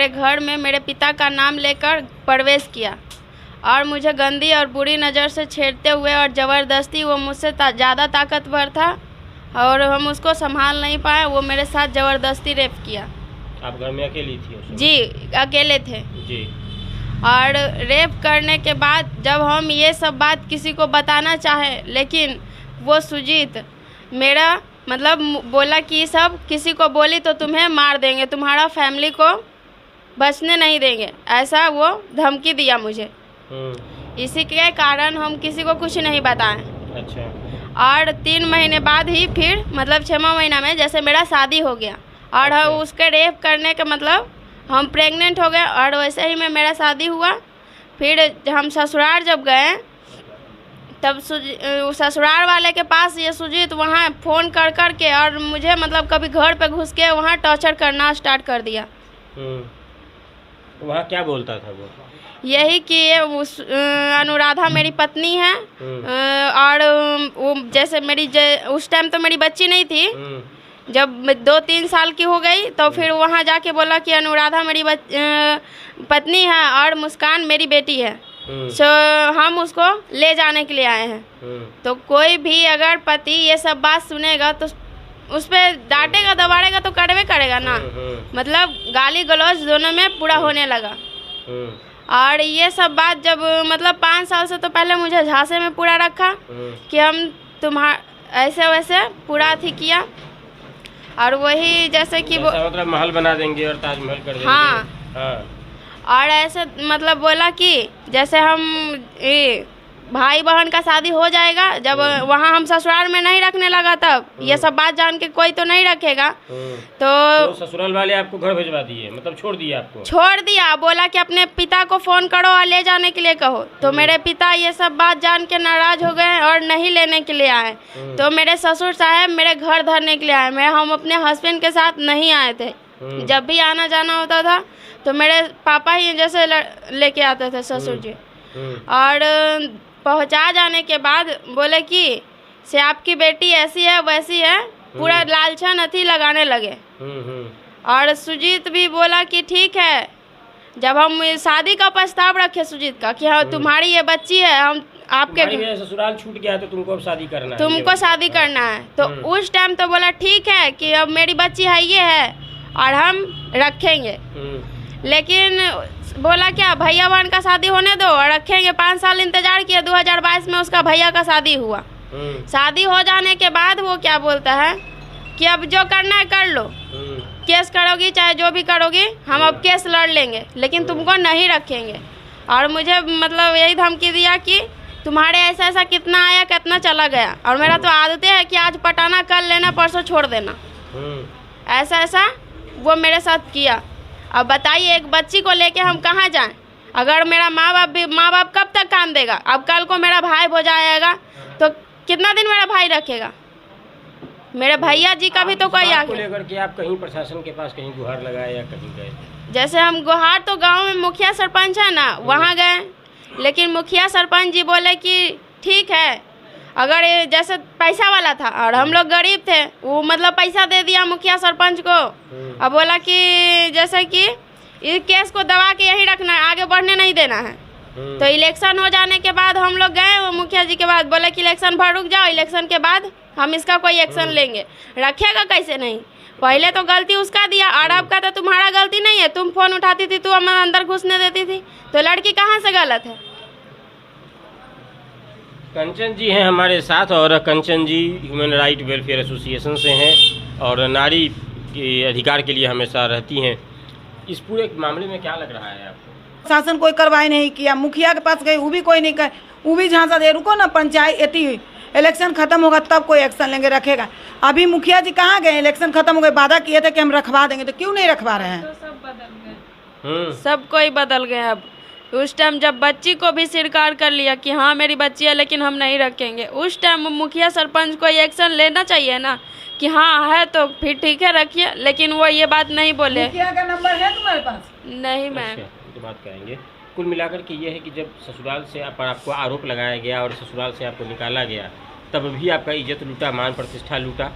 मेरे घर में मेरे पिता का नाम लेकर प्रवेश किया और मुझे गंदी और बुरी नज़र से छेड़ते हुए और ज़बरदस्ती, वो मुझसे ज़्यादा ताकतवर था और हम उसको संभाल नहीं पाए, वो मेरे साथ ज़बरदस्ती रेप किया। आप घर में अकेली थी उस समय? जी, अकेले थे जी। और रेप करने के बाद जब हम ये सब बात किसी को बताना चाहे, लेकिन वो सुजीत मेरा मतलब बोला कि सब किसी को बोली तो तुम्हें मार देंगे, तुम्हारा फैमिली को बचने नहीं देंगे, ऐसा वो धमकी दिया मुझे। इसी के कारण हम किसी को कुछ नहीं बताएं। अच्छा। और 3 महीने बाद ही फिर मतलब 6वां महीना में जैसे मेरा शादी हो गया और अच्छा। उसके रेप करने का मतलब हम प्रेग्नेंट हो गए और वैसे ही में मेरा शादी हुआ। फिर हम ससुराल जब गए तब ससुराल वाले के पास ये सुजीत वहाँ फ़ोन कर कर के और मुझे मतलब कभी घर पे घुस के वहाँ टॉर्चर करना स्टार्ट कर दिया। वहाँ क्या बोलता था वो? यही कि ये अनुराधा मेरी पत्नी है और वो जैसे मेरी उस टाइम तो मेरी बच्ची नहीं थी, जब 2-3 साल की हो गई तो फिर वहाँ जाके बोला कि अनुराधा मेरी पत्नी है और मुस्कान मेरी बेटी है, सो हम उसको ले जाने के लिए आए हैं। तो कोई भी अगर पति ये सब बात सुनेगा तो उस पर डांटेगा दबाड़ेगा तो करवे करेगा ना, मतलब गाली गलौज दोनों में पूरा होने लगा। और ये सब बात जब मतलब 5 साल से तो पहले मुझे झांसे में पूरा रखा कि हम तुम्हारा ऐसे वैसे पूरा अथी किया और वही जैसे कि वो मतलब महल बना देंगे और ताजमहल कर देंगे। हाँ। और ऐसे मतलब बोला कि जैसे हम भाई बहन का शादी हो जाएगा, जब वहाँ हम ससुराल में नहीं रखने लगा तब ये सब बात जान के कोई तो नहीं रखेगा। तो ससुराल वाले आपको घर भिजवा दिए, मतलब छोड़ दिया आपको? छोड़ दिया, बोला कि अपने पिता को फ़ोन करो और ले जाने के लिए कहो। तो मेरे पिता ये सब बात जान के नाराज़ हो गए और नहीं लेने के लिए आए। तो मेरे ससुर साहब मेरे घर धरने के लिए आए, हम अपने हस्बैंड के साथ नहीं आए थे। जब भी आना जाना होता था तो मेरे पापा ही जैसे लेके आते थे ससुर जी। और पहुंचा जाने के बाद बोले कि से आपकी बेटी ऐसी है वैसी है, पूरा लालछन अथी लगाने लगे। और सुजीत भी बोला कि ठीक है, जब हम शादी का प्रस्ताव रखे सुजीत का कि हाँ तुम्हारी ये बच्ची है, हम आपके ससुराल छूट गया तो तुमको अब शादी करना है, तुमको शादी करना है। तो उस टाइम तो बोला ठीक है कि अब मेरी बच्ची है ये है और हम रखेंगे, लेकिन बोला क्या भैया बहन का शादी होने दो और रखेंगे। 5 साल इंतजार किया, 2022 में उसका भैया का शादी हुआ। शादी हो जाने के बाद वो क्या बोलता है कि अब जो करना है कर लो, केस करोगी चाहे जो भी करोगी, हम अब केस लड़ लेंगे लेकिन तुमको नहीं रखेंगे। और मुझे मतलब यही धमकी दिया कि तुम्हारे ऐसा ऐसा कितना आया कितना चला गया, और मेरा तो आदत है कि आज पटाना कल लेना परसों छोड़ देना, ऐसा ऐसा वो मेरे साथ किया। अब बताइए एक बच्ची को लेके हम कहाँ जाएं? अगर मेरा माँ बाप कब तक काम देगा? अब कल को मेरा भाई हो जाएगा तो कितना दिन मेरा भाई रखेगा? मेरे भैया जी का भी तो कोई आगे लेकर के आप कहीं प्रशासन के पास कहीं गुहार लगाए या कहीं गए? जैसे हम गुहार तो गांव में मुखिया सरपंच है ना, वहाँ गए, लेकिन मुखिया सरपंच जी बोले कि ठीक है, अगर जैसे पैसा वाला था और हम लोग गरीब थे, वो मतलब पैसा दे दिया मुखिया सरपंच को। अब बोला कि जैसे कि इस केस को दबा के यहीं रखना है, आगे बढ़ने नहीं देना है। तो इलेक्शन हो जाने के बाद हम लोग गए वो मुखिया जी के बाद, बोले कि इलेक्शन भर रुक जाओ, इलेक्शन के बाद हम इसका कोई एक्शन लेंगे। रखेगा कैसे नहीं? पहले तो गलती उसका दिया और अब का तो तुम्हारा गलती नहीं है, तुम फ़ोन उठाती थी, तुम अंदर घुसने देती थी, तो लड़की कहाँ से गलत है? कंचन जी हैं हमारे साथ, और कंचन जी ह्यूमन राइट वेलफेयर एसोसिएशन से हैं और नारी के अधिकार के लिए हमेशा रहती हैं। इस पूरे मामले में क्या लग रहा है आपको? शासन कोई कार्रवाई नहीं किया, मुखिया के पास गए वो भी कोई नहीं करे, वो भी झांसा दे रुको ना, पंचायत इलेक्शन खत्म होगा तब कोई एक्शन लेंगे, रखेगा। अभी मुखिया जी कहाँ गए? इलेक्शन खत्म हो गए, वादा किए थे कि हम रखवा देंगे, तो क्यों नहीं रखवा रहे हैं? तो सब बदल गए, सब कोई बदल गए। अब उस टाइम जब बच्ची को भी स्वीकार कर लिया कि हाँ मेरी बच्ची है लेकिन हम नहीं रखेंगे, उस टाइम मुखिया सरपंच को ये एक्शन लेना चाहिए ना कि हाँ है तो फिर ठीक है रखिए, लेकिन वो ये बात नहीं बोले। मुखिया का नंबर है तुम्हारे पास? नहीं मैम। तो बात करेंगे। कुल मिलाकर के ये है कि जब ससुराल से आपको आरोप लगाया गया और ससुराल से आपको निकाला गया, तब भी आपका इज्जत लूटा, मान प्रतिष्ठा लूटा।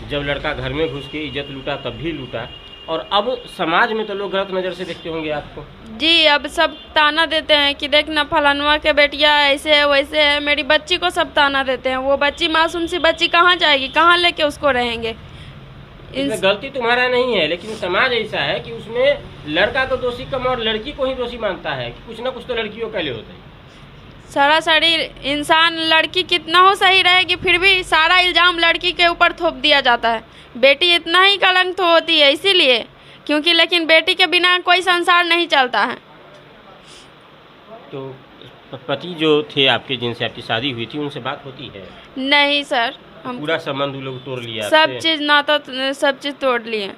जब लड़का घर में घुस के इज्जत लूटा तब भी लूटा, और अब समाज में तो लोग गलत नज़र से देखते होंगे आपको। जी, अब सब ताना देते हैं कि देखना फलानवा के बेटिया ऐसे है वैसे है। मेरी बच्ची को सब ताना देते हैं। वो बच्ची, मासूम सी बच्ची कहाँ जाएगी, कहाँ लेके उसको रहेंगे। इसमें गलती तुम्हारा नहीं है, लेकिन समाज ऐसा है कि उसमें लड़का को दोषी कम और लड़की को ही दोषी मानता है कि कुछ ना कुछ तो लड़कियों पहले होता है। सरासरी इंसान लड़की कितना हो सही रहेगी, फिर भी सारा इल्ज़ाम लड़की के ऊपर थोप दिया जाता है। बेटी इतना ही कलंक तो होती है इसीलिए, क्योंकि लेकिन बेटी के बिना कोई संसार नहीं चलता है। तो पति जो थे आपके, जिनसे आपकी शादी हुई थी, उनसे बात होती है? नहीं सर, हम पूरा संबंध उन लोग तोड़ लिया सब आपसे? चीज़ नाता सब चीज़ तोड़ लिए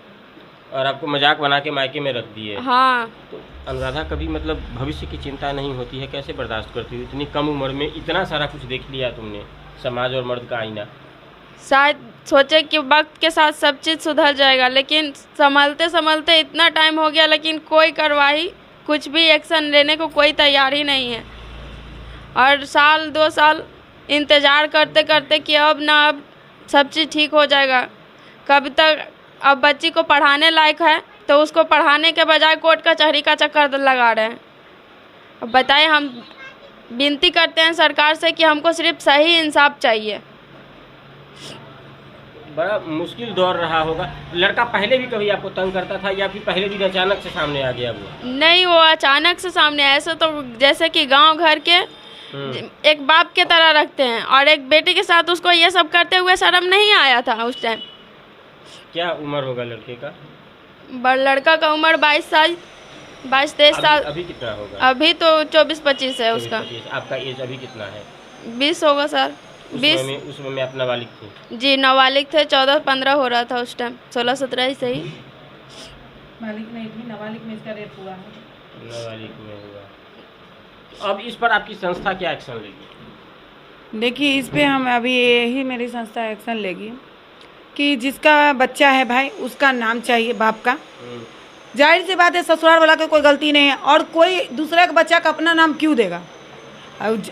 और आपको मजाक बना के मायके में रख दिए? हाँ। तो अनुराधा कभी मतलब भविष्य की चिंता नहीं होती है? कैसे बर्दाश्त करती हो? इतनी कम उम्र में इतना सारा कुछ देख लिया तुमने, समाज और मर्द का आईना। शायद सोचे कि वक्त के साथ सब चीज़ सुधर जाएगा, लेकिन संभलते संभलते इतना टाइम हो गया, लेकिन कोई कार्रवाई, कुछ भी एक्शन लेने को कोई तैयार ही नहीं है। और साल 2 साल इंतज़ार करते करते कि अब ना अब सब चीज़ ठीक हो जाएगा, कब तक। अब बच्ची को पढ़ाने लायक है तो उसको पढ़ाने के बजाय कोर्ट कचहरी का चक्कर लगा रहे हैं। अब बताइए, हम विनती करते हैं सरकार से कि हमको सिर्फ सही इंसाफ चाहिए। बड़ा मुश्किल दौर रहा होगा। लड़का पहले भी कभी आपको तंग करता था या फिर पहले दिन अचानक से सामने आ गया वो? नहीं, वो अचानक से सामने, ऐसे तो जैसे कि गांव घर के एक बाप के तरह रखते हैं, और एक बेटे के साथ उसको ये सब करते हुए शर्म नहीं आया था उस टाइम। क्या उम्र होगा लड़के का? लड़का का उम्र 22 साल, 22-23 साल। अभी कितना होगा? अभी तो 24-25 है उसका। 24-25। आपका एज अभी कितना है? 20 होगा सर। 20। उस समय में आप नाबालिग थे? जी, नाबालिग थे। 14-15 हो रहा था उस टाइम, 16-17 ही सही। नाबालिग नहीं थी, नाबालिग में इसका रेप हुआ है। नाबालिग में हुआ। अब इस पर आपकी संस्था क्या एक्शन लेगी? देखिए, इस पे हम अभी यही मेरी संस्था एक्शन लेगी कि जिसका बच्चा है भाई, उसका नाम चाहिए बाप का। जाहिर सी बात है, ससुराल वाला की कोई गलती नहीं है, और कोई दूसरे का बच्चा का अपना नाम क्यों देगा?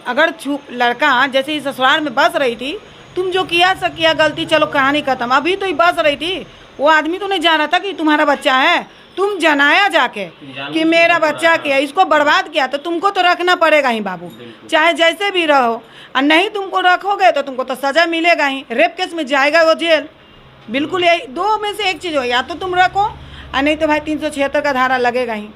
अगर लड़का जैसे ही ससुराल में बस रही थी, तुम जो किया सब किया, गलती, चलो कहानी खत्म। अभी तो ही बस रही थी, वो आदमी तो नहीं जान रहा था कि तुम्हारा बच्चा है। तुम जनाया जाके कि मेरा बच्चा किया, इसको बर्बाद किया, तो तुमको तो रखना पड़ेगा ही बाबू, चाहे जैसे भी रहो। और नहीं तुमको रखोगे तो तुमको तो सजा मिलेगा ही। रेप केस में जाएगा वो जेल। बिल्कुल, यही 2 में से एक चीज़ हो, या तो तुम रखो और नहीं तो भाई 376 का धारा लगेगा ही।